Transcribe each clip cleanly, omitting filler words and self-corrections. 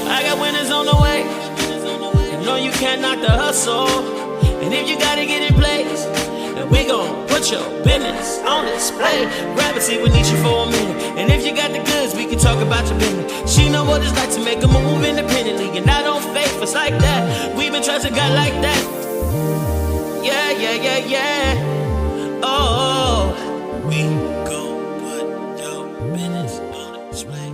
I got winners on the way. You know you can't knock the hustle. And if you gotta get in place, then we gon' put your business on display. Grab a seat with Neesha for a minute. And if you got the goods, we can talk about your business. She know what it's like to make a move independently. And I don't fake us like that. We've been trusting God like that. Yeah, yeah, yeah, yeah. Oh, we gon' put your business on display.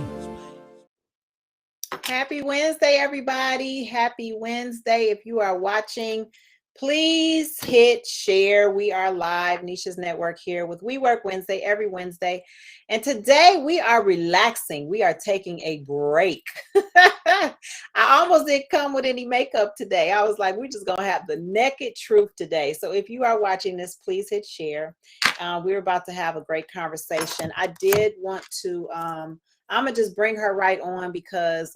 Happy Wednesday, everybody. Happy Wednesday. If you are watching, please hit share. We are live, Neesha's Network here with We Work Wednesday, every Wednesday. And today we are relaxing. We are taking a break. I almost didn't come with any makeup today. I was like, we're just going to have the naked truth today. So if you are watching this, please hit share. We're about to have a great conversation. I did want to... I'm going to just bring her right on because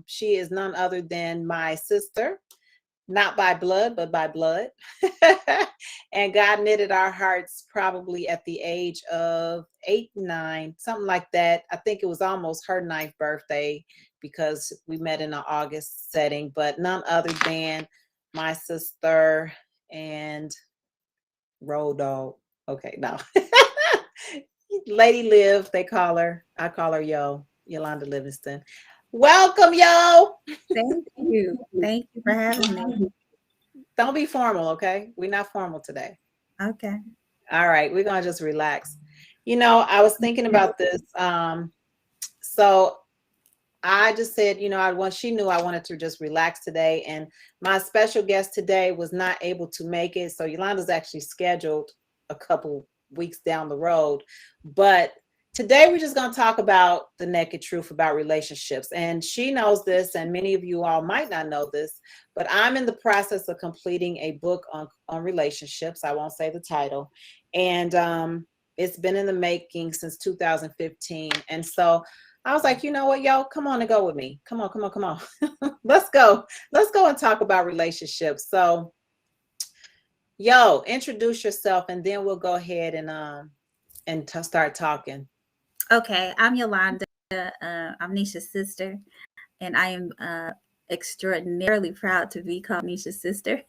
she is none other than my sister, not by blood, but by blood. And God knitted our hearts probably at the age of 8, 9, something like that. I think it was almost her 9th birthday because we met in an August setting, but none other than my sister and Road Dog. Okay, no. Lady Liv, they call her. I call her Yolanda Livingston. Welcome, Yo. Thank you. Thank you for having me. Don't be formal, okay? We're not formal today. Okay. All right, we're gonna just relax. You know, I was thinking about this. So I just said, she knew I wanted to just relax today, and my special guest today was not able to make it. So Yolanda's actually scheduled a couple weeks down the road, but today we're just going to talk about the naked truth about relationships. And she knows this, and many of you all might not know this, but I'm in the process of completing a book on relationships. I won't say the title, and it's been in the making since 2015. And so I was like, you know what, yo, come on and go with me. Come on. Let's go and talk about relationships. So Yo, introduce yourself, and then we'll go ahead and start talking. Okay, I'm Yolanda. I'm Neesha's sister, and I am extraordinarily proud to be called Neesha's sister.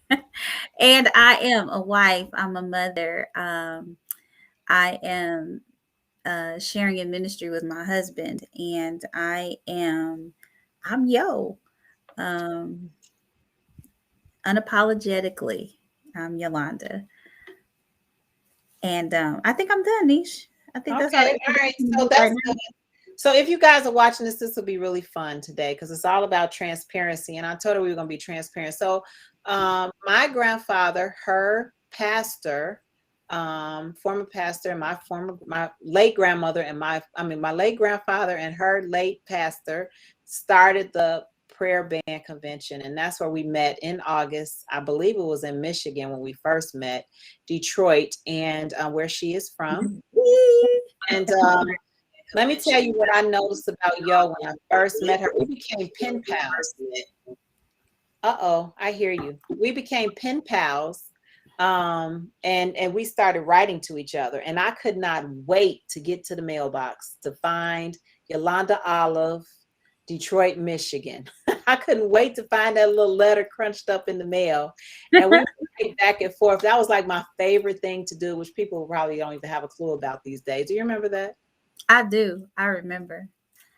And I am a wife. I'm a mother. I am sharing in ministry with my husband, and I'm Yo. Unapologetically, I'm Yolanda. And I think I'm done, Nish. I think that's all right. So that's good. So if you guys are watching this will be really fun today because it's all about transparency. And I told her we were going to be transparent. So my grandfather, her pastor, former pastor, and my late grandmother and my late grandfather and her late pastor started the prayer band convention, and that's where we met in August. I believe it was in Michigan when we first met, Detroit, and where she is from. And let me tell you what I noticed about Yo when I first met her. We became pen pals. I hear you. We became pen pals, and we started writing to each other. And I could not wait to get to the mailbox to find Yolanda Olive, Detroit, Michigan. I couldn't wait to find that little letter crunched up in the mail. And we went back and forth. That was like my favorite thing to do, which people probably don't even have a clue about these days. Do you remember that? I do. I remember.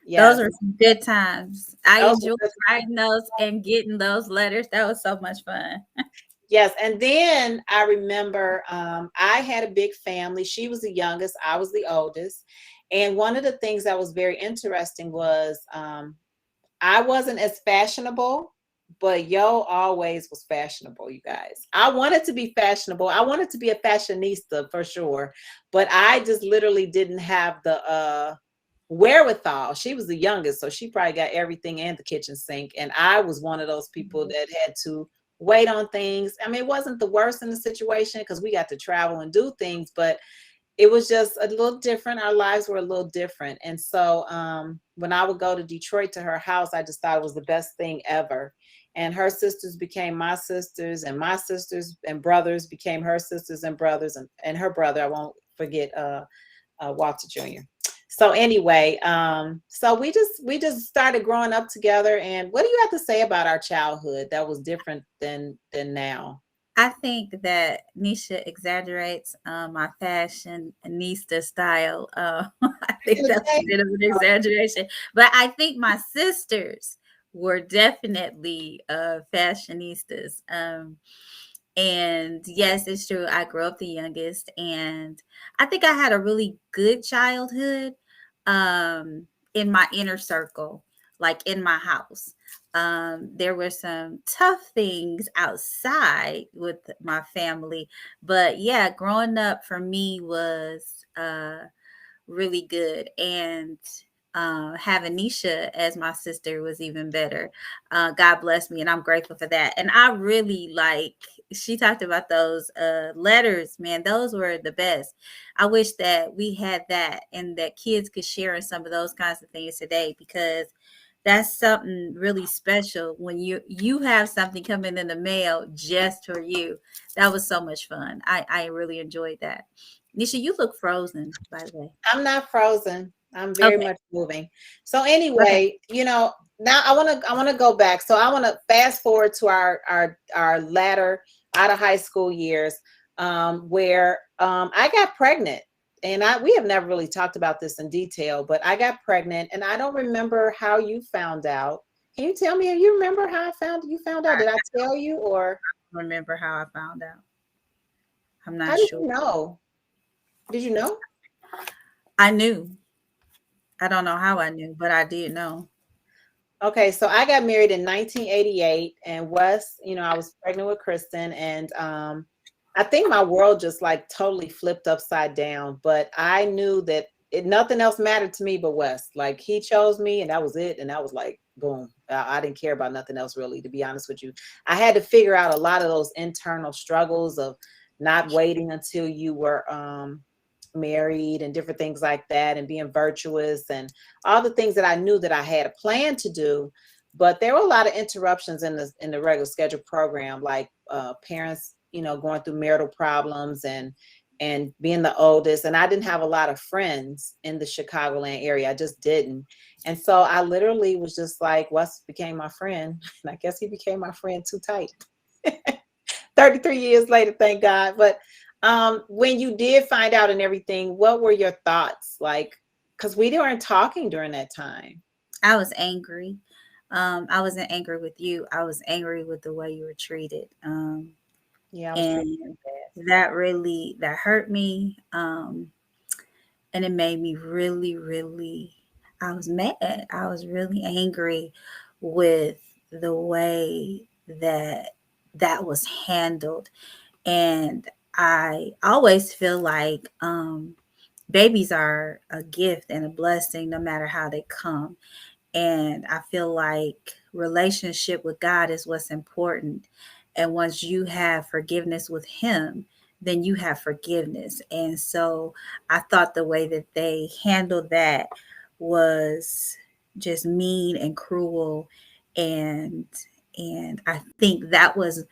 Yes. Those were some good times. I enjoyed writing those and getting those letters. That was so much fun. Yes. And then I remember I had a big family. She was the youngest. I was the oldest. And one of the things that was very interesting was I wasn't as fashionable, but Yo always was fashionable, you guys. I wanted to be fashionable. I wanted to be a fashionista for sure, but I just literally didn't have the wherewithal. She was the youngest, so she probably got everything and the kitchen sink. And I was one of those people that had to wait on things. I mean, it wasn't the worst in the situation because we got to travel and do things, but it was just a little different. Our lives were a little different. And so when I would go to Detroit to her house, I just thought it was the best thing ever. And her sisters became my sisters, and my sisters and brothers became her sisters and brothers, and her brother, I won't forget, Walter Jr. So anyway, so we just started growing up together. And what do you have to say about our childhood that was different than now? I think that Nisha exaggerates my fashionista style. I think that's a bit of an exaggeration, but I think my sisters were definitely fashionistas. And yes, it's true. I grew up the youngest, and I think I had a really good childhood in my inner circle, like in my house. There were some tough things outside with my family, but yeah, growing up for me was really good. And having Neesha as my sister was even better. God bless me, and I'm grateful for that. And I really like, she talked about those letters, man, those were the best. I wish that we had that and that kids could share in some of those kinds of things today, because that's something really special when you have something coming in the mail just for you. That was so much fun. I really enjoyed that. Nisha, you look frozen, by the way. I'm not frozen. I'm very Okay. much moving. So Okay. anyway, now I want to go back. So I want to fast forward to our latter out of high school years, where I got pregnant. And we have never really talked about this in detail, but I got pregnant, and I don't remember how you found out. Can you tell me? You remember how you found out? I Did I tell you, or don't remember how I found out. I'm how not did sure. you know? Did you know? I knew. I don't know how I knew, but I did know. Okay, so I got married in 1988, and I was pregnant with Kristen, and I think my world just like totally flipped upside down. But I knew that nothing else mattered to me but Wes. Like, he chose me, and that was it. And that was like, boom. I didn't care about nothing else, really, to be honest with you. I had to figure out a lot of those internal struggles of not waiting until you were married and different things like that, and being virtuous and all the things that I knew that I had a plan to do. But there were a lot of interruptions in the regular scheduled program, like parents, going through marital problems, and being the oldest. And I didn't have a lot of friends in the Chicagoland area. I just didn't. And so I literally was just like, Wes became my friend. And I guess he became my friend too tight. 33 years later, thank God. But when you did find out and everything, what were your thoughts? Like, because we weren't talking during that time. I was angry. I wasn't angry with you. I was angry with the way you were treated. Yeah, I was And treated bad. that hurt me. And it made me really, really, I was mad. I was really angry with the way that was handled. And I always feel like babies are a gift and a blessing no matter how they come. And I feel like relationship with God is what's important. And once you have forgiveness with Him, then you have forgiveness. And so I thought the way that they handled that was just mean and cruel. And I think that was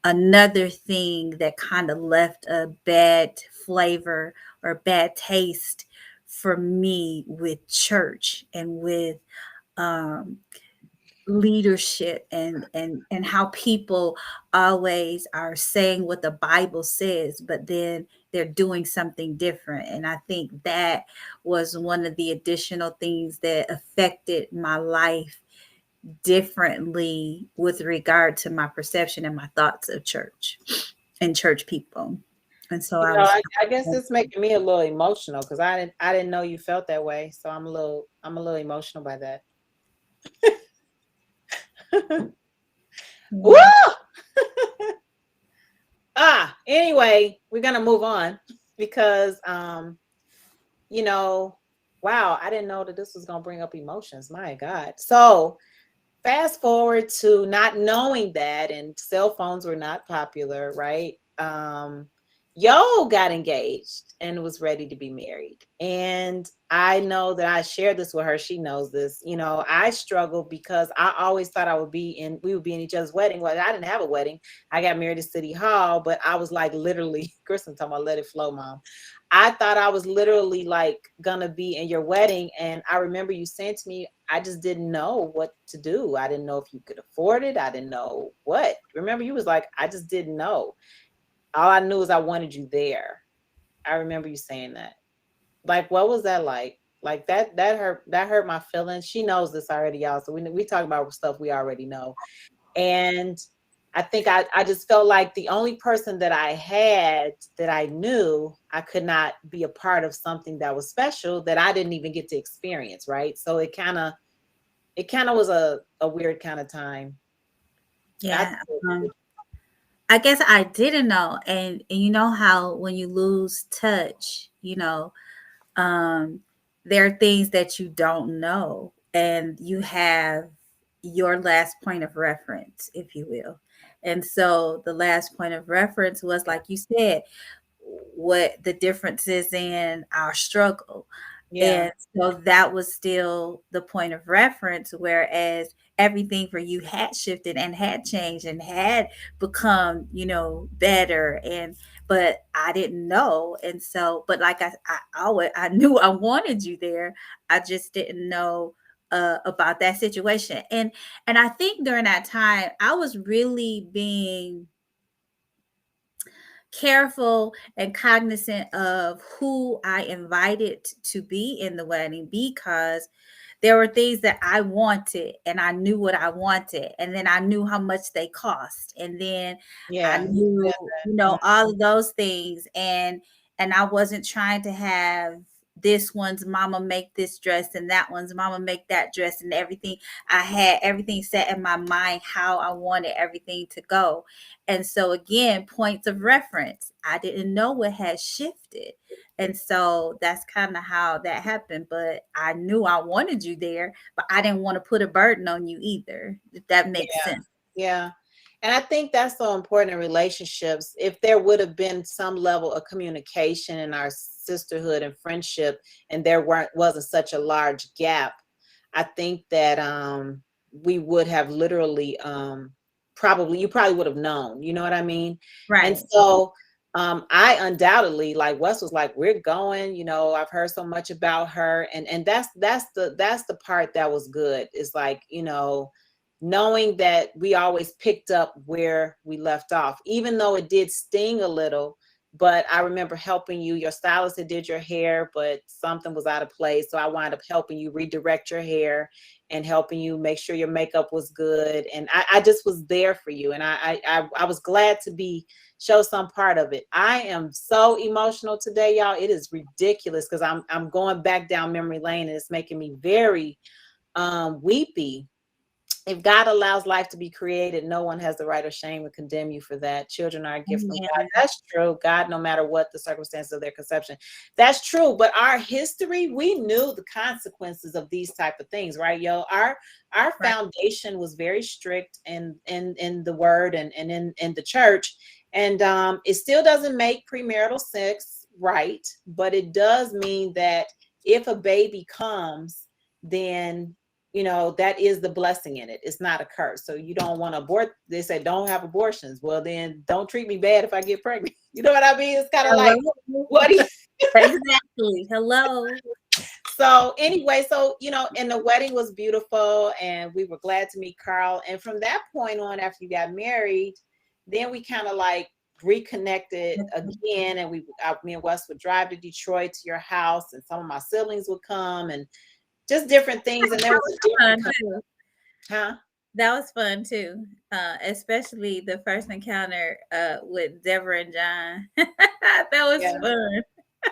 another thing that kind of left a bad flavor or bad taste for me with church and with um, leadership, and how people always are saying what the Bible says, but then they're doing something different. And I think that was one of the additional things that affected my life differently with regard to my perception and my thoughts of church and church people. And so I was, I guess it's making me a little emotional because I didn't know you felt that way. So I'm a little emotional by that. Woo! yeah. Anyway, we're gonna move on because you know, wow, I didn't know that this was gonna bring up emotions. My God. So fast forward to not knowing that, and cell phones were not popular, right? Yo got engaged and was ready to be married. And I know that I shared this with her. She knows this. I struggled because I always thought we would be in each other's wedding. Well, I didn't have a wedding. I got married at City Hall, but I was like literally, Kristen talking about let it flow, mom. I thought I was literally like gonna be in your wedding. And I remember you saying to me, I just didn't know what to do. I didn't know if you could afford it. I didn't know what. Remember, you was like, I just didn't know. All I knew is I wanted you there. I remember you saying that. Like, what was that like? Like that hurt my feelings. She knows this already, y'all. So we talk about stuff we already know. And I think I just felt like the only person that I had that I knew I could not be a part of something that was special that I didn't even get to experience, right? So it kind of was a weird kind of time. I Yeah. I guess I didn't know. And you know how when you lose touch, um, there are things that you don't know, and you have your last point of reference, if you will. And so the last point of reference was, like you said, what the difference is in our struggle. yeah, And so that was still the point of reference, whereas everything for you had shifted and had changed and had become, better. But I didn't know. And so, but like I always, I knew I wanted you there. I just didn't know about that situation. And I think during that time, I was really being careful and cognizant of who I invited to be in the wedding, because there were things that I wanted and I knew what I wanted. And then I knew how much they cost. And then I yeah, you knew, said that. all of those things. And I wasn't trying to have this one's mama make this dress and that one's mama make that dress and everything. I had everything set in my mind how I wanted everything to go. And so again, points of reference. I didn't know what had shifted. And so that's kind of how that happened. But I knew I wanted you there, but I didn't want to put a burden on you either, if that makes Yeah, sense. yeah. And I think that's so important in relationships. If there would have been some level of communication in our sisterhood and friendship, and there wasn't such a large gap, I think that we would have literally probably you probably would have known, you know what I mean? And Right. so I undoubtedly, like Wes was like, we're going, I've heard so much about her. And that's the part that was good. It's like, knowing that we always picked up where we left off, even though it did sting a little. But I remember helping you. Your stylist had did your hair, but something was out of place. So I wound up helping you redirect your hair and helping you make sure your makeup was good. And I just was there for you. And I was glad to show some part of it. I am so emotional today, y'all. It is ridiculous because I'm going back down memory lane, and it's making me very weepy. If God allows life to be created, no one has the right or shame to condemn you for that. Children are a gift from God. Yeah. That's true. God, no matter what the circumstances of their conception, that's true. But our history, we knew the consequences of these type of things, right, yo? Our Right. foundation was very strict in the word and in the church. And it still doesn't make premarital sex right, but it does mean that if a baby comes, then that is the blessing in it. It's not a curse. So you don't want to abort. They say don't have abortions. Well, then don't treat me bad if I get pregnant. You know what I mean? It's kind of like, Hello. what do you Exactly. Hello. so anyway, so and the wedding was beautiful, and we were glad to meet Carl. And from that point on, after you got married, then we kind of like reconnected again, and me and Wes would drive to Detroit to your house, and some of my siblings would come, and just different things. And there That was was a fun different too. huh? That was fun too. Especially the first encounter with Deborah and John. That was Yeah, fun.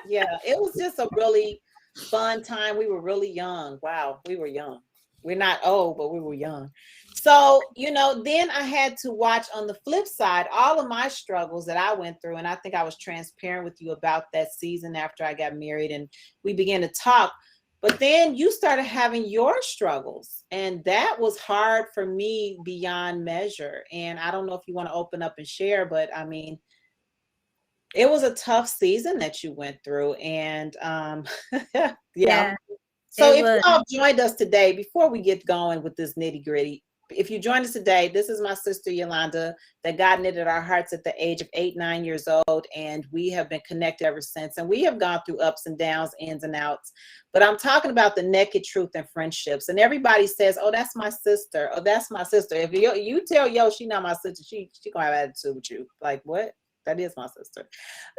yeah. It was just a really fun time. We were really young. Wow, we were young. We're not old, but we were young. So, then I had to watch on the flip side all of my struggles that I went through. And I think I was transparent with you about that season after I got married, and we began to talk. But then you started having your struggles, and that was hard for me beyond measure. And I don't know if you want to open up and share, but I mean, it was a tough season that you went through. And yeah. Yeah, So it if you was. all joined us today, before we get going with this nitty gritty, if you join us today, this is my sister Yolanda, that God knitted our hearts at the age of 8, 9 years old. And we have been connected ever since. And we have gone through ups and downs, ins and outs. But I'm talking about the naked truth in friendships. And everybody says, oh, that's my sister. Oh, that's my sister. If you tell Yo, she not my sister, she gonna have attitude with you. Like, what? That is my sister.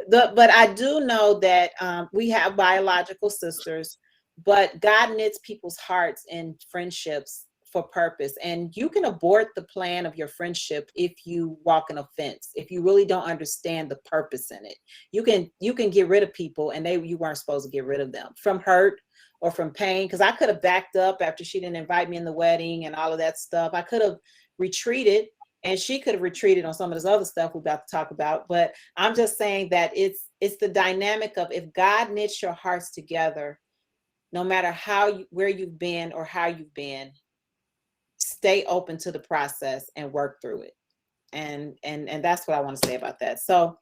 But I do know that we have biological sisters, but God knits people's hearts in friendships for purpose. And you can abort the plan of your friendship if you walk an offense, if you really don't understand the purpose in it. You can get rid of people and you weren't supposed to get rid of them from hurt or from pain. Because I could have backed up after she didn't invite me in the wedding and all of that stuff. I could have retreated, and she could have retreated on some of this other stuff we're about to talk about. But I'm just saying that it's the dynamic of, if God knits your hearts together, no matter where you've been or how you've been, stay open to the process and work through it. And that's what I want to say about that. So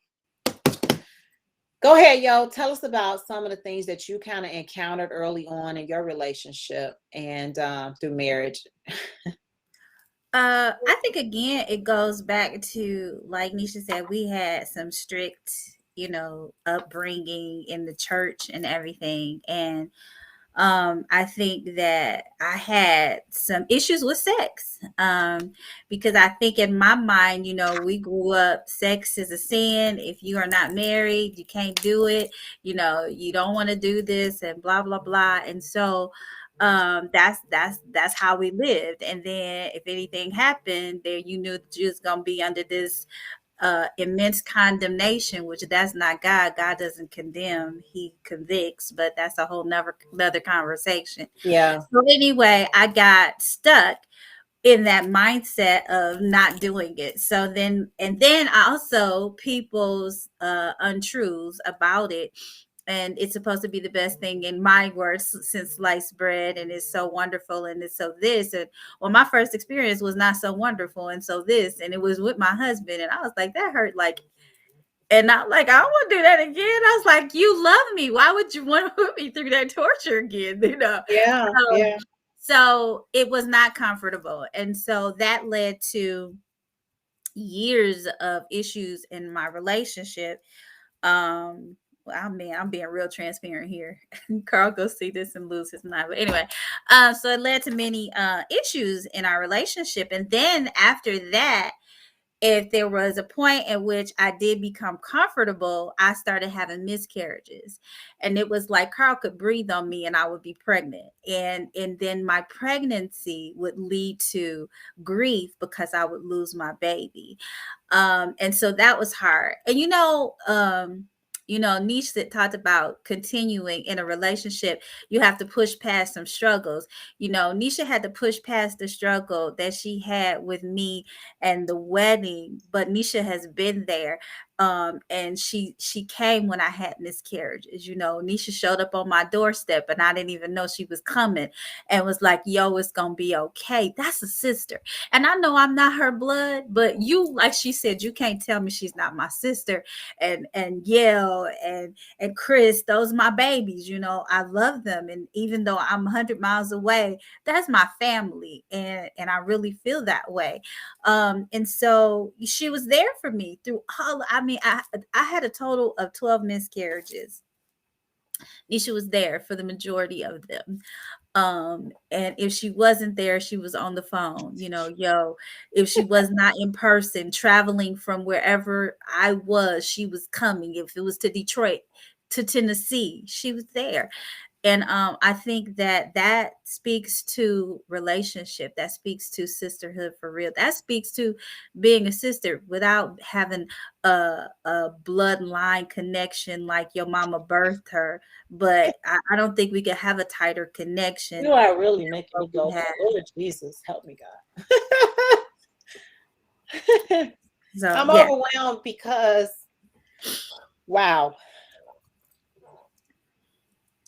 go ahead, Yo, tell us about some of the things that you kind of encountered early on in your relationship and through marriage. I think again it goes back to, like Neesha said, we had some strict, upbringing in the church and everything. And I think that I had some issues with sex, because I think in my mind, we grew up, sex is a sin. If you are not married, you can't do it. You don't want to do this and blah, blah, blah. And so that's how we lived. And then if anything happened, then you knew that you was going to be under this immense condemnation, which that's not God. God doesn't condemn, he convicts, but that's a whole another conversation. Yeah. So anyway, I got stuck in that mindset of not doing it. So then also people's untruths about it. And it's supposed to be the best thing, in my words, since sliced bread, and it's so wonderful, and it's so this. And well, my first experience was not so wonderful, and so this, and it was with my husband, and I was like, that hurt, like, and I don't want to do that again. I was like, you love me, why would you want to put me through that torture again? Yeah. So it was not comfortable, and so that led to years of issues in my relationship. I'm being real transparent here. Carl go see this and lose his mind. But anyway, so it led to many issues in our relationship. And then after that, if there was a point at which I did become comfortable, I started having miscarriages. And it was like Carl could breathe on me and I would be pregnant. And then my pregnancy would lead to grief because I would lose my baby. And so that was hard. And Neesha talked about continuing in a relationship. You have to push past some struggles. Neesha had to push past the struggle that she had with me and the wedding, but Neesha has been there. And she came when I had miscarriages. Neesha showed up on my doorstep and I didn't even know she was coming, and was like, yo, it's gonna be okay. That's a sister. And I know I'm not her blood, but you, like she said, you can't tell me she's not my sister. And Yale and Chris, those my babies. I love them, and even though I'm 100 miles away, that's my family, and I really feel that way. And so she was there for me through all. I had a total of 12 miscarriages. Neesha was there for the majority of them. And if she wasn't there, she was on the phone, if she was not in person, traveling from wherever I was, she was coming. If it was to Detroit, to Tennessee, she was there. And I think that speaks to relationship. That speaks to sisterhood for real. That speaks to being a sister without having a bloodline connection like your mama birthed her. But I don't think we could have a tighter connection. You are really making me go, Lord Jesus, help me, God. So I'm overwhelmed because, wow.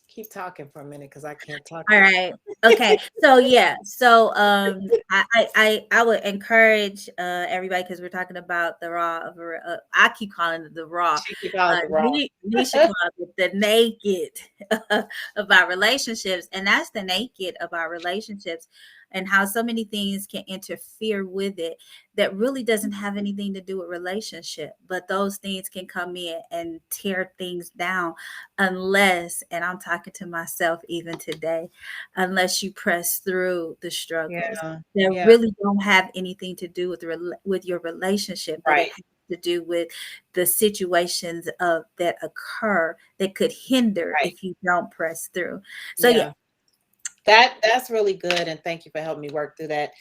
Keep talking for a minute because I can't talk. All right. Okay. So I would encourage everybody, because we're talking about the raw of I keep calling it the raw. Neesha calls it the naked of our relationships, and that's the naked of our relationships. and how so many things can interfere with it that really doesn't have anything to do with relationship, but those things can come in and tear things down unless, and I'm talking to myself even today, unless you press through the struggles Yeah. that Yeah. really don't have anything to do with with your relationship, but it Right. has to do with the situations of that occur that could hinder Right. if you don't press through. So yeah. Yeah. That's really good, and thank you for helping me work through that.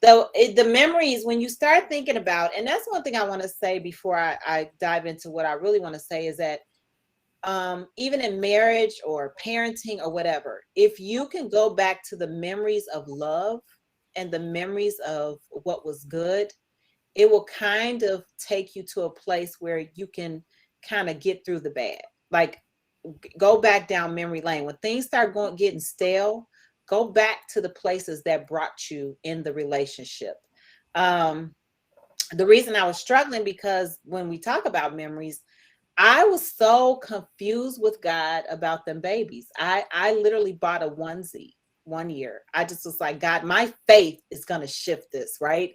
Though the memories, when you start thinking about, and that's one thing I want to say before I dive into what I really want to say is that even in marriage or parenting or whatever, if you can go back to the memories of love and the memories of what was good, it will kind of take you to a place where you can kind of get through the bad. Like go back down memory lane. When things start going getting stale, go back to the places that brought you in the relationship. Um, the reason I was struggling because when we talk about memories, I was so confused with God about them babies. I literally bought a onesie one year. I just was like, God, my faith is gonna shift this, right?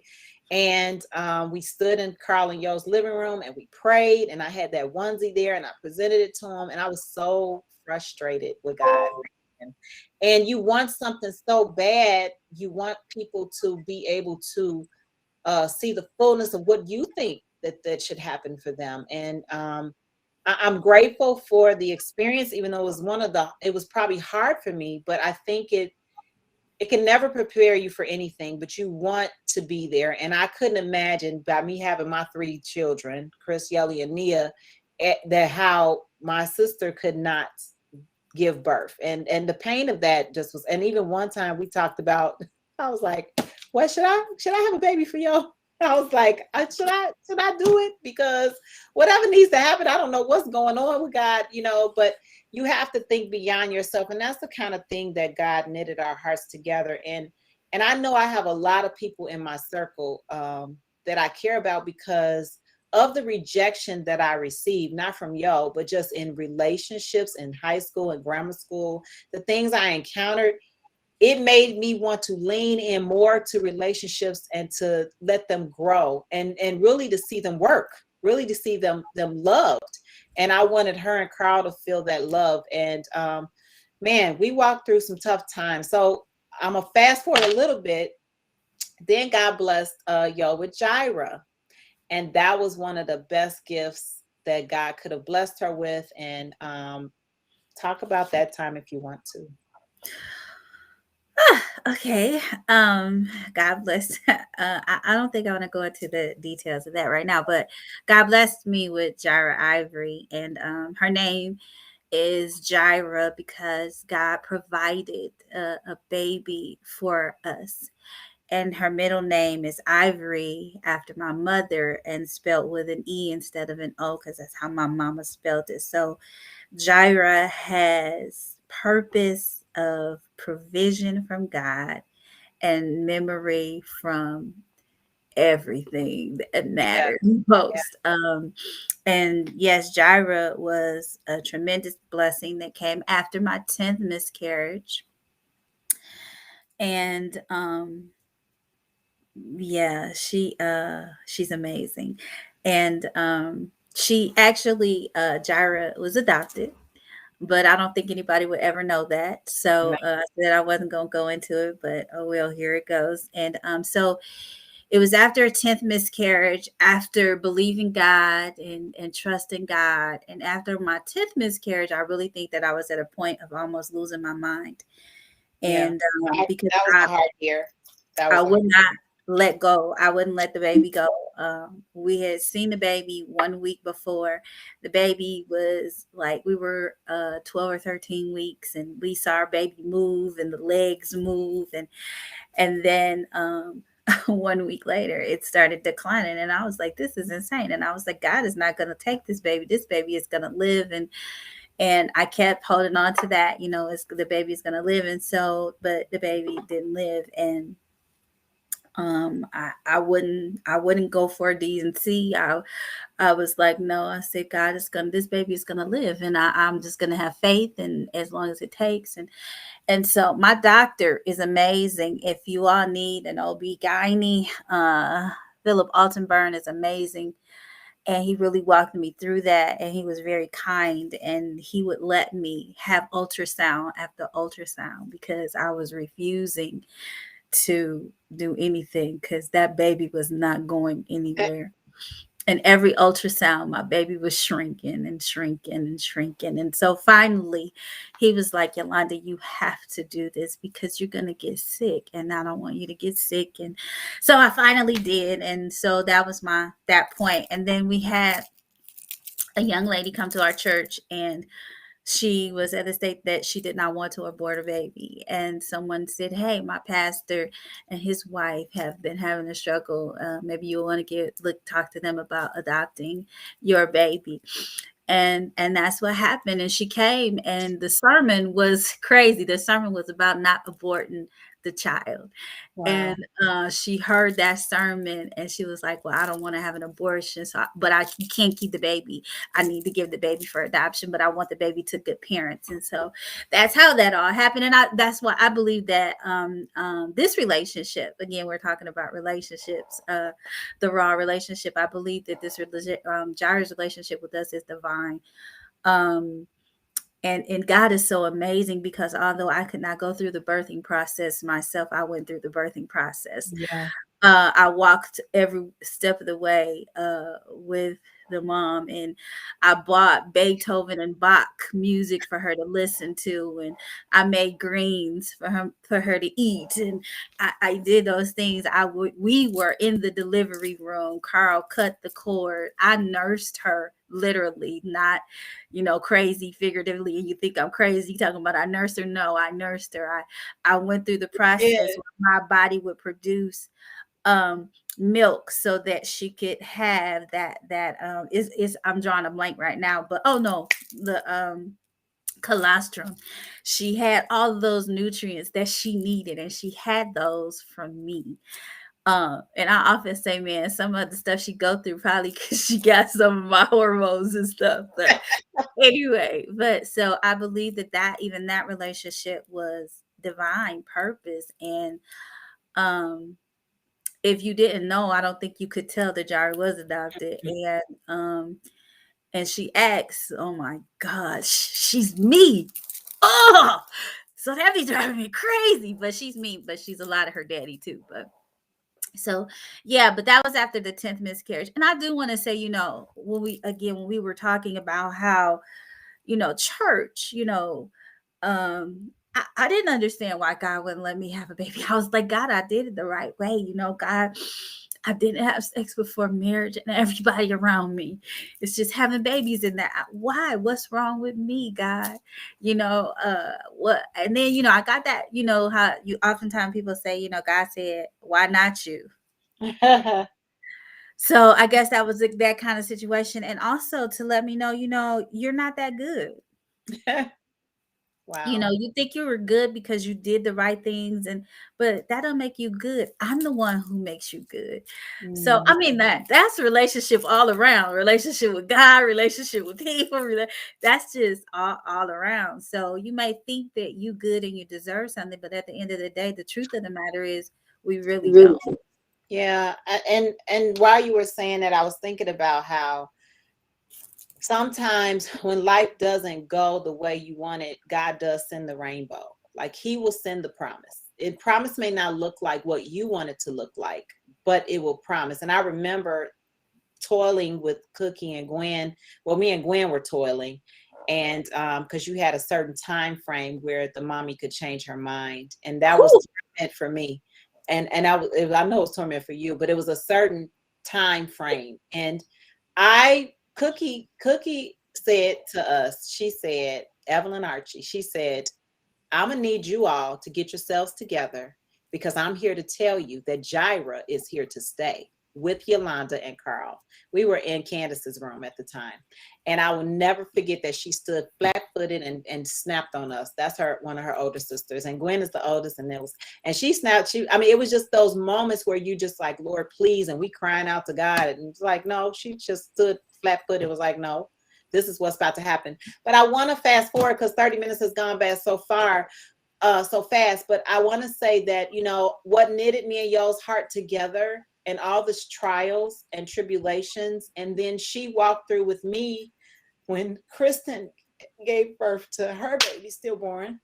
And we stood in Carl and Yo's living room and we prayed, and I had that onesie there and I presented it to him, and I was so frustrated with God. And you want something so bad, you want people to be able to see the fullness of what you think that should happen for them. And I'm grateful for the experience, even though it was probably hard for me, but I think it can never prepare you for anything, but you want to be there. And I couldn't imagine by me having my three children, Chris, Yelly, and Nia, that how my sister could not give birth. And the pain of that just was, and even one time we talked about, I was like, what should I have a baby for y'all? I was like, should I do it? Because whatever needs to happen, I don't know what's going on with God, but you have to think beyond yourself. And that's the kind of thing that God knitted our hearts together. And I know I have a lot of people in my circle that I care about because of the rejection that I received, not from Yo, but just in relationships in high school and grammar school, the things I encountered, it made me want to lean in more to relationships and to let them grow and really to see them work, really to see them loved. And I wanted her and Carl to feel that love. And man, we walked through some tough times. So I'm gonna fast forward a little bit. Then God blessed Yo with Jira. And that was one of the best gifts that God could have blessed her with. And talk about that time if you want to. Okay. God bless. I don't think I want to go into the details of that right now, but God blessed me with Jira Ivory, and her name is Jira because God provided a baby for us. And her middle name is Ivory after my mother and spelled with an E instead of an O because that's how my mama spelled it. So Jira has purpose of provision from God and memory from everything that Yeah, matters yeah, most. And yes, Jira was a tremendous blessing that came after my 10th miscarriage. And yeah, she's amazing. And she actually Jira was adopted, but I don't think anybody would ever know that. So no, I said I wasn't going to go into it, but oh well, here it goes. And so it was after a 10th miscarriage, after believing God and trusting God. And after my 10th miscarriage, I really think that I was at a point of almost losing my mind. yeah. And because That was a hard year. That I was a hard. would not let go. I wouldn't let the baby go. We had seen the baby 1 week before. The baby was like, we were 12 or 13 weeks, and we saw our baby move and the legs move. And then 1 week later, it started declining. And I was like, this is insane. And I was like, God is not going to take this baby. This baby is going to live. And I kept holding on to that, the baby is going to live. And so, but the baby didn't live. And I wouldn't go for a D&C. I was like, no, I said, God is this baby is gonna live, and I'm just gonna have faith, and as long as it takes. And so my doctor is amazing. If you all need an OB-GYN, Philip Altenburn is amazing. And he really walked me through that. And he was very kind. And he would let me have ultrasound after ultrasound because I was refusing to do anything because that baby was not going anywhere. And every ultrasound, my baby was shrinking and shrinking and shrinking. And so finally, he was like, Yolanda, you have to do this because you're going to get sick. And I don't want you to get sick. And so I finally did. And so that was that point. And then we had a young lady come to our church, and she was at a state that she did not want to abort a baby. And someone said, hey, my pastor and his wife have been having a struggle. Maybe you'll want to talk to them about adopting your baby. And that's what happened. And she came, and the sermon was crazy. The sermon was about not aborting the child. Wow. And she heard that sermon, and she was like, well, I don't want to have an abortion, but you can't keep the baby. I need to give the baby for adoption, but I want the baby to good parents. And so that's how that all happened. And that's why I believe that this relationship, again, we're talking about relationships, the raw relationship. I believe that this Jairus relationship with us is divine. And God is so amazing because although I could not go through the birthing process myself, I went through the birthing process. Yeah. I walked every step of the way with the mom, and I bought Beethoven and Bach music for her to listen to, and I made greens for her to eat, and I did those things. We were in the delivery room. Carl cut the cord. I nursed her literally, not crazy figuratively. And you think I'm crazy talking about I nursed her? No, I nursed her. I went through the process where my body would produce milk so that she could have that is I'm drawing a blank right now, but the colostrum. She had all of those nutrients that she needed, and she had those from me. And I often say, man, some of the stuff she go through probably because she got some of my hormones and stuff. But anyway, so I believe that even that relationship was divine purpose. And if you didn't know, I don't think you could tell that Jari was adopted. And she acts, oh my gosh, she's me. Oh, so that be driving me crazy. But she's me, but she's a lot of her daddy too. But so yeah, but that was after the 10th miscarriage. And I do want to say, when we were talking about how, church, I didn't understand why God wouldn't let me have a baby. I was like, God, I did it the right way. God, I didn't have sex before marriage, and everybody around me is just having babies in that. Why? What's wrong with me, God? What? And then, I got that, how you oftentimes people say, God said, why not you? So I guess that was that kind of situation. And also to let me know, you're not that good. Wow. You think you were good because you did the right things, but that don't make you good. I'm the one who makes you good. So I mean that's relationship all around. Relationship with God, relationship with people. That's just all around. So you may think that you good and you deserve something, but at the end of the day, the truth of the matter is we really don't. Yeah, and while you were saying that, I was thinking about how sometimes when life doesn't go the way you want it, God does send the rainbow. Like He will send the promise. It promise may not look like what you want it to look like, but it will promise. And I remember toiling with Cookie and Gwen. Well, me and Gwen were toiling, and because you had a certain time frame where the mommy could change her mind, and that was torment for me. And I know it was torment for you, but it was a certain time frame. And Cookie said to us, she said, Evelyn Archie, she said, I'm gonna need you all to get yourselves together because I'm here to tell you that Jaira is here to stay. with Yolanda and Carl. We were in Candace's room at the time. And I will never forget that she stood flat-footed and snapped on us. That's one of her older sisters. And Gwen is the oldest, and she snapped. It was just those moments where you just like, Lord, please, and we crying out to God. And it's like, no, she just stood flat-footed. It was like, no, this is what's about to happen. But I want to fast forward because 30 minutes has gone by so fast. But I want to say that, what knitted me and Yo's heart together and all the trials and tribulations. And then she walked through with me when Kristen gave birth to her baby, stillborn.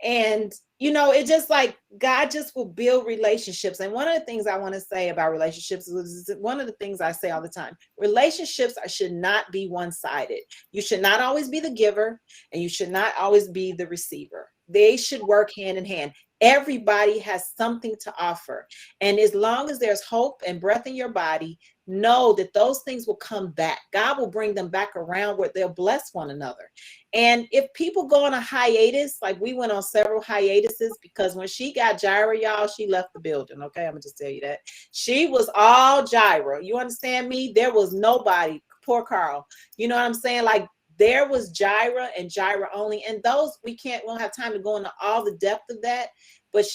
And, it just like God just will build relationships. And one of the things I want to say about relationships is one of the things I say all the time. Relationships should not be one-sided. You should not always be the giver, and you should not always be the receiver. They should work hand in hand. Everybody has something to offer. And as long as there's hope and breath in your body, know that those things will come back. God will bring them back around where they'll bless one another. And if people go on a hiatus, like we went on several hiatuses, because when she got Gyra, y'all, she left the building. Okay, I'm gonna just tell you that. She was all Gyra. You understand me? There was nobody. Poor Carl. You know what I'm saying? Like, there was Gyra and Gyra only. And those, we won't have time to go into all the depth of that. But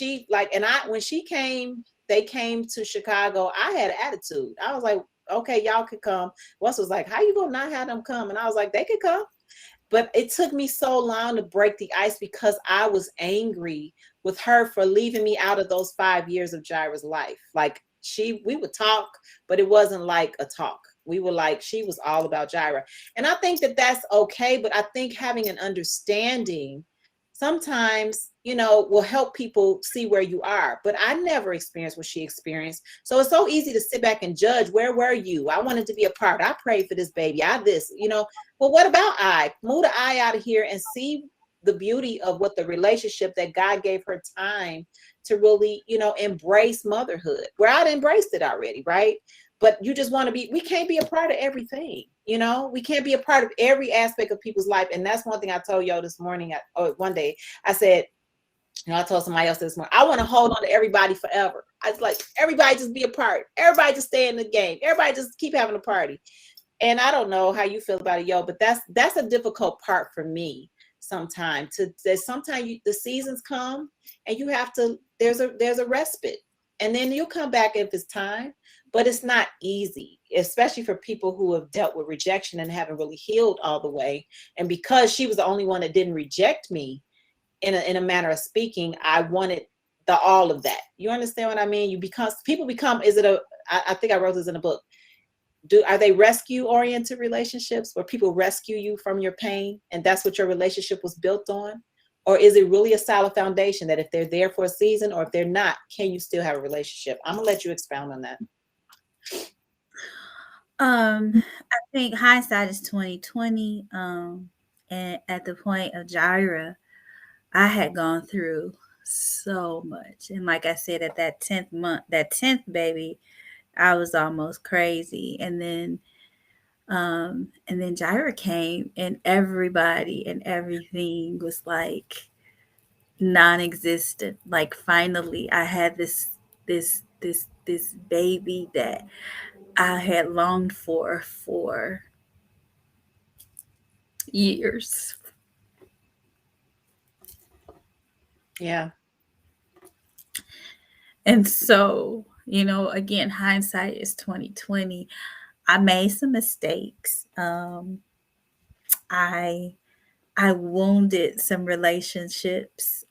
when they came to Chicago, I had an attitude. I was like, okay, y'all could come. Wes was like, how you gonna not have them come? And I was like, they could come. But it took me so long to break the ice because I was angry with her for leaving me out of those 5 years of Gyra's life. Like, we would talk, but it wasn't like a talk. We were like, she was all about Gyra. And I think that that's okay. But I think having an understanding sometimes, will help people see where you are. But I never experienced what she experienced. So it's so easy to sit back and judge. Where were you? I wanted to be a part. I prayed for this baby. Well, what about I? Move the I out of here and see the beauty of what the relationship that God gave her time to really, embrace motherhood, where I'd embraced it already, right? But you just want to we can't be a part of everything, we can't be a part of every aspect of people's life. And that's one thing I told y'all this morning, one day, I said, I told somebody else this morning, I want to hold on to everybody forever. I was like, everybody just be a part. Everybody just stay in the game. Everybody just keep having a party. And I don't know how you feel about it, yo, but that's a difficult part for me sometimes. Sometimes the seasons come and you have to, there's a respite. And then you'll come back if it's time. But it's not easy, especially for people who have dealt with rejection and haven't really healed all the way. And because she was the only one that didn't reject me, in a manner of speaking, I wanted all of that. You understand what I mean? People become, I think I wrote this in a book. Are they rescue-oriented relationships where people rescue you from your pain and that's what your relationship was built on? Or is it really a solid foundation that if they're there for a season or if they're not, can you still have a relationship? I'm gonna let you expound on that. I think hindsight is 2020. And at the point of Gyra, I had gone through so much. And like I said, at that 10th month, that 10th baby, I was almost crazy. And then Gyra came and everybody and everything was like non-existent. Like finally I had this baby that I had longed for years. Yeah. And so, again, hindsight is 2020. I made some mistakes. I wounded some relationships.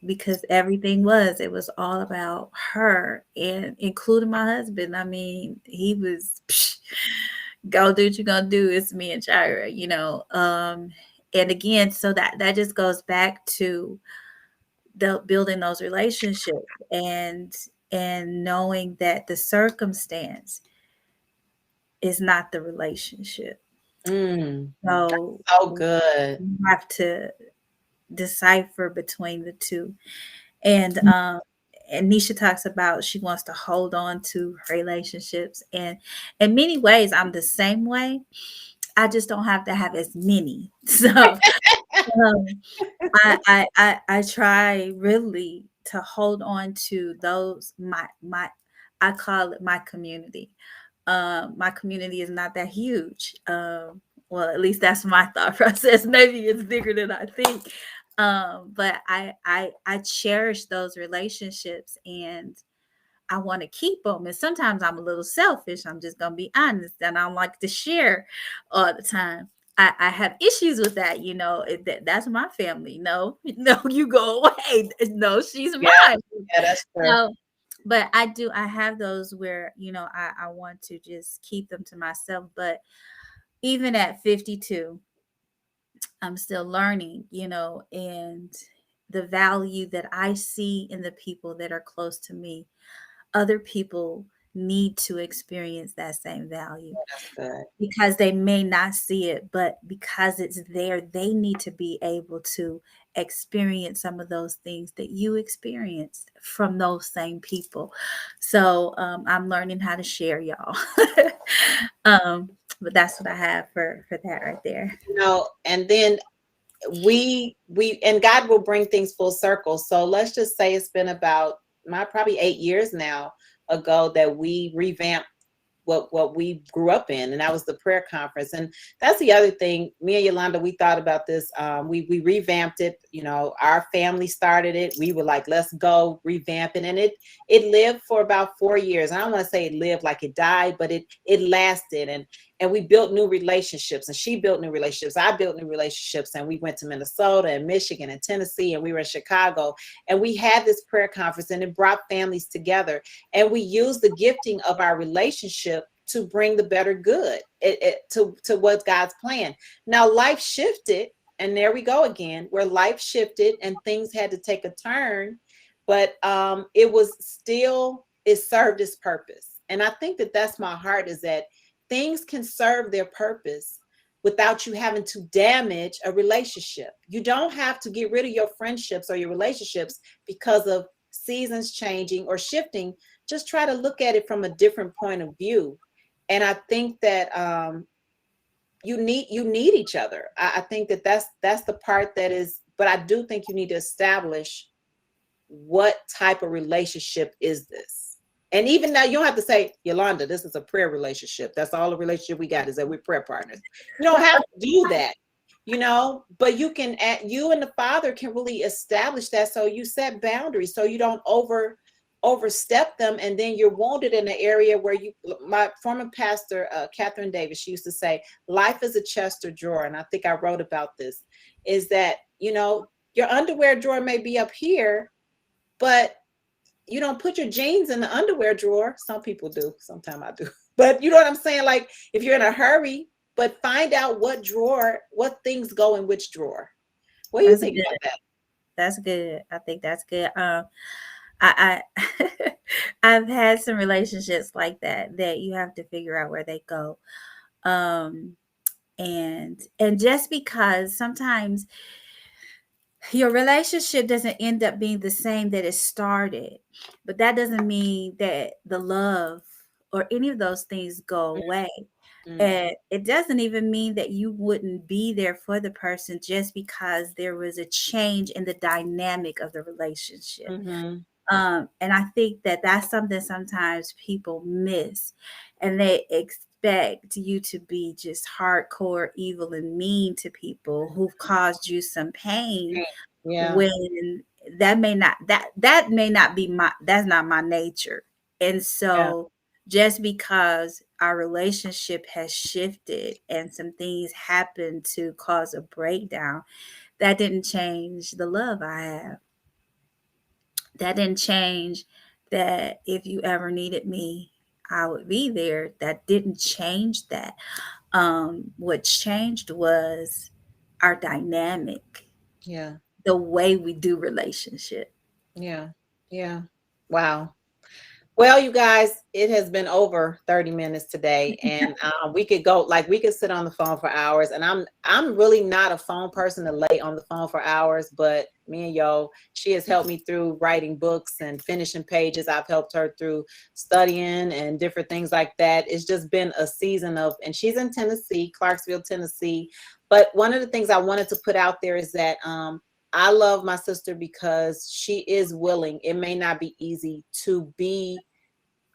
Because everything it was all about her, and including my husband. I mean, he was go do what you're gonna do. It's me and Gyra, and again, so that just goes back to building those relationships and knowing that the circumstance is not the relationship. So good. You have to decipher between the two. And Neesha talks about she wants to hold on to relationships, and in many ways I'm the same way. I just don't have to have as many. So Um, I try really to hold on to those my I call it my community. My community is not that huge. Well, at least that's my thought process. Maybe it's bigger than I think. But I cherish those relationships and I want to keep them. And sometimes I'm a little selfish. I'm just gonna be honest, and I don't like to share all the time. I have issues with that, that's my family. No, no, you go away. No, she's Yeah, mine. yeah, that's true. So, but I have those where, I want to just keep them to myself. But even at 52, I'm still learning, and the value that I see in the people that are close to me, other people need to experience that same value That's good. because they may not see it, but because it's there, they need to be able to experience some of those things that you experienced from those same people. So I'm learning how to share, y'all. um, but that's what I have for that right there. And then we and God will bring things full circle. So let's just say it's been about probably 8 years now ago that we revamped what we grew up in, and that was the prayer conference. And that's the other thing. Me and Yolanda, we thought about this. We revamped it. Our family started it. We were like, let's go revamp it, and it lived for about 4 years. I don't want to say it lived like it died, but it lasted, and we built new relationships, and she built new relationships. I built new relationships, and we went to Minnesota and Michigan and Tennessee, and we were in Chicago, and we had this prayer conference, and it brought families together, and we used the gifting of our relationship to bring the better good to what God's plan. Now life shifted, and there we go again, where life shifted and things had to take a turn, but it served its purpose. And I think that that's my heart, is that things can serve their purpose without you having to damage a relationship. You don't have to get rid of your friendships or your relationships because of seasons changing or shifting. Just try to look at it from a different point of view. And I think that you need each other. I think that that's the part that is, but I do think you need to establish what type of relationship is this. And even now, you don't have to say, Yolanda, this is a prayer relationship. That's all the relationship we got, is that we're prayer partners. You don't have to do that, but you and the Father can really establish that. So you set boundaries so you don't overstep them, and then you're wounded in an area where my former pastor, Catherine Davis, she used to say, life is a chest or drawer. And I think I wrote about this, is that, your underwear drawer may be up here, but you don't put your jeans in the underwear drawer. Some people do. Sometimes I do. But you know what I'm saying? Like, if you're in a hurry, but find out what things go in which drawer. What do you think about that? That's good. I think that's good. I I've had some relationships like that you have to figure out where they go. And just because sometimes your relationship doesn't end up being the same that it started, but that doesn't mean that the love or any of those things go away. Mm-hmm. And it doesn't even mean that you wouldn't be there for the person just because there was a change in the dynamic of the relationship. Mm-hmm. And I think that that's something sometimes people miss, and they expect you to be just hardcore evil and mean to people who've caused you some pain. Yeah. When that may not be that's not my nature. And so just because our relationship has shifted and some things happened to cause a breakdown, that didn't change the love I have. That didn't change that if you ever needed me, I would be there. That didn't change that. What changed was our dynamic. Yeah. The way we do relationship. Yeah. Yeah. Wow. Well, you guys, it has been over 30 minutes today, and we could sit on the phone for hours. And I'm really not a phone person to lay on the phone for hours, but me and she has helped me through writing books and finishing pages. I've helped her through studying and different things like that. It's just been a season and she's in Tennessee, Clarksville, Tennessee. But one of the things I wanted to put out there is that I love my sister because she is willing. It may not be easy to be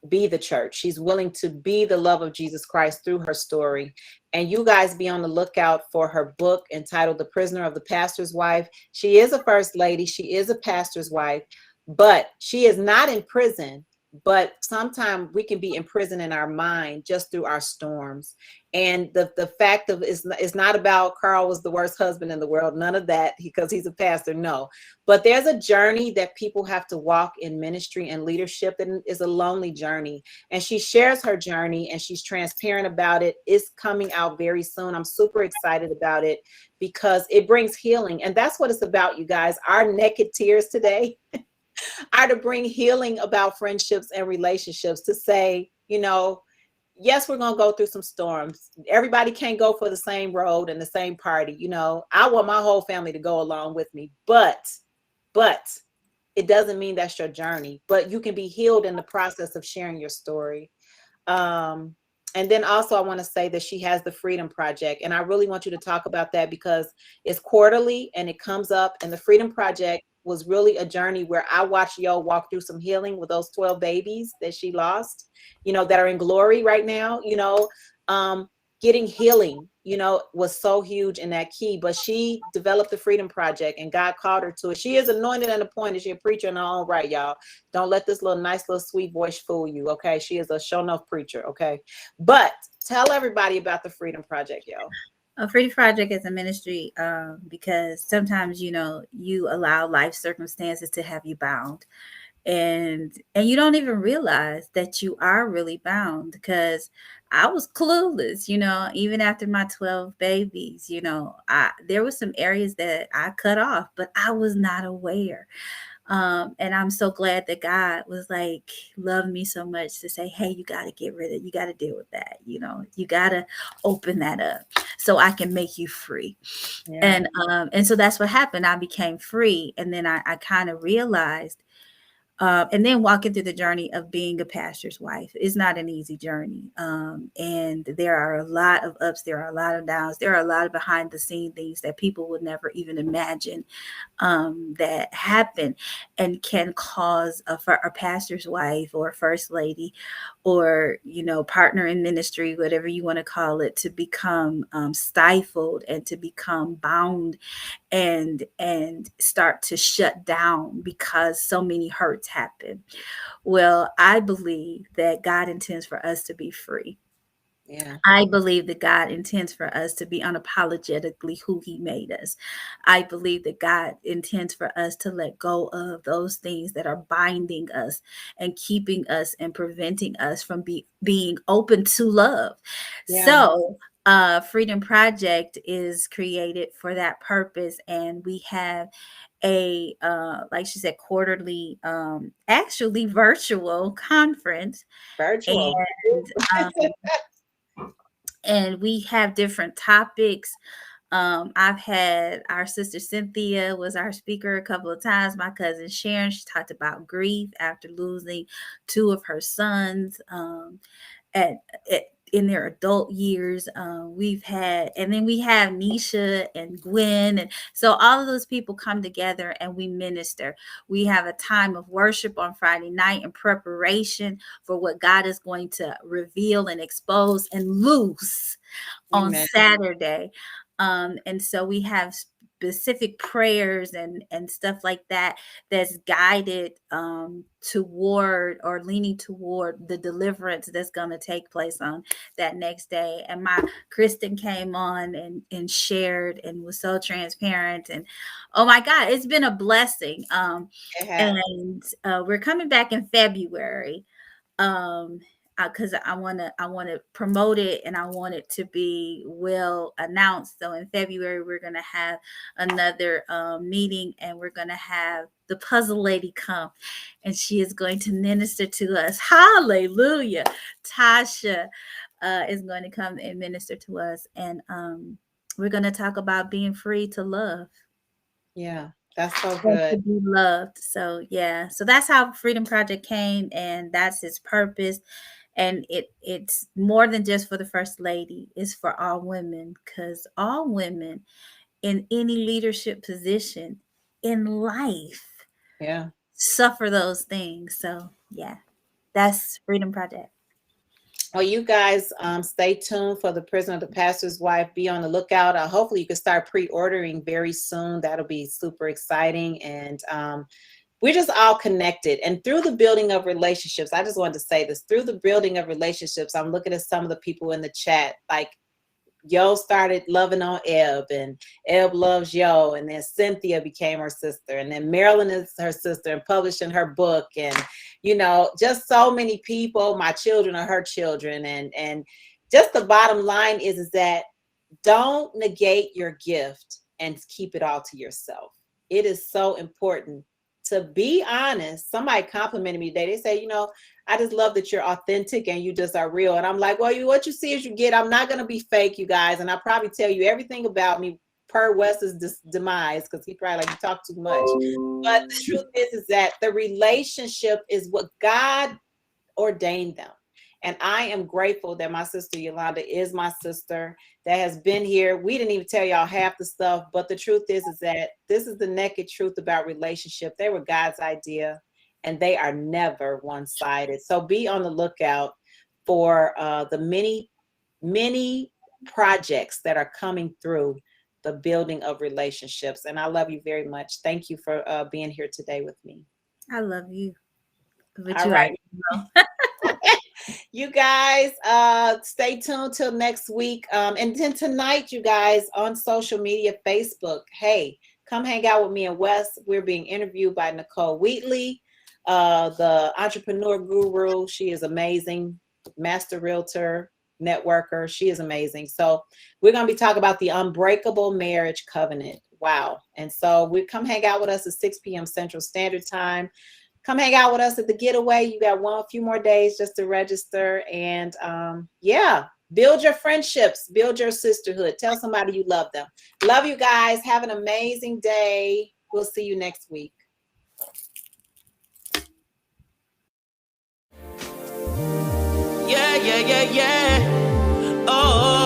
the church. She's willing to be the love of Jesus Christ through her story. And you guys be on the lookout for her book entitled The Prisoner of the Pastor's Wife. She is a first lady. She is a pastor's wife, but she is not in prison. But sometimes we can be in prison in our mind just through our storms. And the fact of it's not about Carl was the worst husband in the world. None of that, because he's a pastor. No, but there's a journey that people have to walk in ministry and leadership, and is a lonely journey. And she shares her journey and she's transparent about it. It's coming out very soon. I'm super excited about it because it brings healing. And that's what it's about, you guys. Our naked tears today are to bring healing about friendships and relationships, to say, yes, we're going to go through some storms. Everybody can't go for the same road and the same party. I want my whole family to go along with me, but it doesn't mean that's your journey. But you can be healed in the process of sharing your story. And then also I want to say that she has the Freedom Project, and I really want you to talk about that because it's quarterly and it comes up. And the Freedom Project was really a journey where I watched Yo walk through some healing with those 12 babies that she lost, that are in glory right now. Getting healing, was so huge in that key. But she developed the Freedom Project and God called her to it. She is anointed and appointed. She's a preacher in her own right, y'all. Don't let this nice little sweet voice fool you, okay? She is a show enough preacher, okay? But tell everybody about the Freedom Project, yo. A Freedom Project is a ministry because sometimes, you allow life circumstances to have you bound. And you don't even realize that you are really bound, because I was clueless, even after my 12 babies. There were some areas that I cut off, but I was not aware. And I'm so glad that God was like, love me so much to say, hey, you got to get rid of, you got to deal with that. You got to open that up so I can make you free. Yeah. And so that's what happened. I became free. And then I kind of realized, and then walking through the journey of being a pastor's wife is not an easy journey. And there are a lot of ups, there are a lot of downs, there are a lot of behind the scene things that people would never even imagine that happen and can cause a pastor's wife or a first lady or, partner in ministry, whatever you want to call it, to become stifled and to become bound and start to shut down because so many hurts happen. Well, I believe that God intends for us to be free. Yeah. I believe that God intends for us to be unapologetically who he made us. I believe that God intends for us to let go of those things that are binding us and keeping us and preventing us from being open to love. Yeah. So Freedom Project is created for that purpose. And we have a, like she said, quarterly, actually virtual conference. Virtual. And we have different topics. I've had our sister Cynthia was our speaker a couple of times. My cousin Sharon, she talked about grief after losing two of her sons in their adult years. We've had, and then we have Neesha and Gwen. And so all of those people come together and we minister. We have a time of worship on Friday night in preparation for what God is going to reveal and expose and loose on Saturday. And so we have specific prayers and stuff like that that's guided toward or leaning toward the deliverance that's going to take place on that next day. And my Kristen came on and shared and was so transparent, and oh my God, it's been a blessing. And we're coming back in February. Because I want to promote it and I want it to be well announced. So in February, we're going to have another meeting, and we're going to have the puzzle lady come, and she is going to minister to us. Hallelujah. Tasha is going to come and minister to us. And we're going to talk about being free to love. Yeah. That's so good. To be loved. So yeah. So that's how Freedom Project came, and that's its purpose. And it's more than just for the first lady, it's for all women, because all women in any leadership position in life Yeah. suffer those things. So yeah, that's Freedom Project. Well, you guys stay tuned for the Prison of the Pastor's Wife. Be on the lookout. Hopefully, you can start pre-ordering very soon. That'll be super exciting. And we're just all connected. And through the building of relationships, I just wanted to say this, through the building of relationships, I'm looking at some of the people in the chat, like Yo started loving on Eb, and Eb loves Yo, and then Cynthia became her sister, and then Marilyn is her sister and publishing her book, and just so many people. My children are her children, and just the bottom line is that don't negate your gift and keep it all to yourself. It is so important to be honest. Somebody complimented me today. They say, I just love that you're authentic and you just are real. And I'm like, well, what you see is you get. I'm not going to be fake, you guys. And I'll probably tell you everything about me per Wes's demise, because he probably like, you talk too much. But the truth is that the relationship is what God ordained them. And I am grateful that my sister Yolanda is my sister that has been here. We didn't even tell y'all half the stuff, but the truth is that this is the naked truth about relationship. They were God's idea, and they are never one-sided. So be on the lookout for the many projects that are coming through the building of relationships. And I love you very much. Thank you for being here today with me. I love you. But All you right. know. You guys, stay tuned till next week. And then tonight, you guys, on social media, Facebook, hey, come hang out with me and Wes. We're being interviewed by Nicole Wheatley, the entrepreneur guru. She is amazing. Master realtor, networker. She is amazing. So we're going to be talking about the unbreakable marriage covenant. Wow. And so we come hang out with us at 6 p.m. Central Standard Time. Come hang out with us at the getaway. You got a few more days just to register. And build your friendships, build your sisterhood. Tell somebody you love them. Love you guys. Have an amazing day. We'll see you next week. Yeah. Oh.